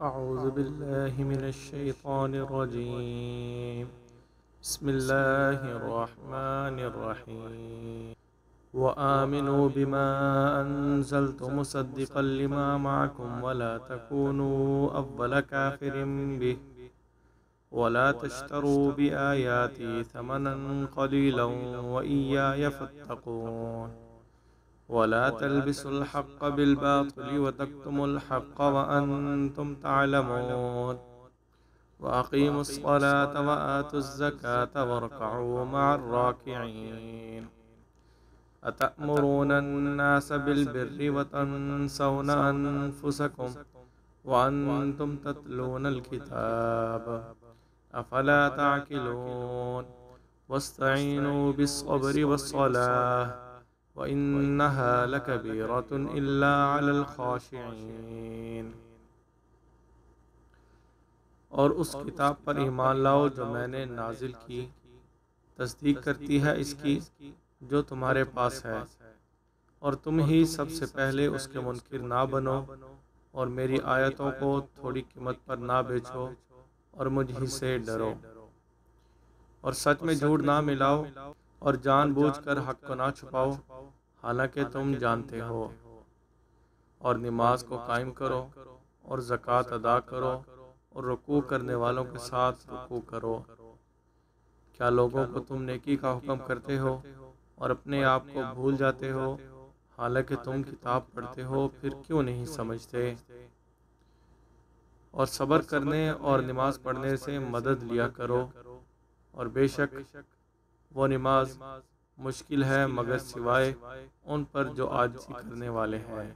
أعوذ بالله من الشيطان الرجيم. بسم الله الرحمن الرحيم. وآمنوا بما أنزلت مصدقا لما معكم ولا تكونوا أول كافر به ولا تشتروا بآياتي ثمنا قليلا وإياي فاتقون. ولا تلبسوا الحق بالباطل وتكتموا الحق وأنتم تعلمون. وأقيموا الصلاة وآتوا الزكاة واركعوا مع الراكعين. أتأمرون الناس بالبر وتنسون أنفسكم وأنتم تتلون الكتاب أفلا تعقلون. واستعينوا بالصبر والصلاة وَإِنَّهَا لَكَبِيرَةٌ إِلَّا عَلَى الْخَاشِعِينَ۔ اور اس کتاب پر ایمان لاؤ جو میں نے نازل کی، تصدیق کرتی ہے اس کی جو تمہارے پاس ہے، اور تم ہی سب سے پہلے اس کے منکر نہ بنو، اور میری آیتوں کو تھوڑی قیمت پر نہ بیچو، اور مجھ ہی سے ڈرو، اور سچ میں جھوٹ نہ ملاؤ، اور جان بوجھ کر حق کو نہ چھپاؤ حالانکہ تم جانتے ہو، اور نماز کو قائم کرو اور زکوٰۃ ادا کرو اور رکوع کرنے والوں کے ساتھ رکوع کرو۔ کیا لوگوں کو تم نیکی کا حکم کرتے ہو اور اپنے آپ کو بھول جاتے ہو، حالانکہ تم کتاب پڑھتے ہو پھر کیوں نہیں سمجھتے؟ اور صبر کرنے اور نماز پڑھنے سے مدد لیا کرو، اور بے شک وہ نماز مشکل ہے مگر سوائے ان پر جو عاجزی کرنے والے ہیں۔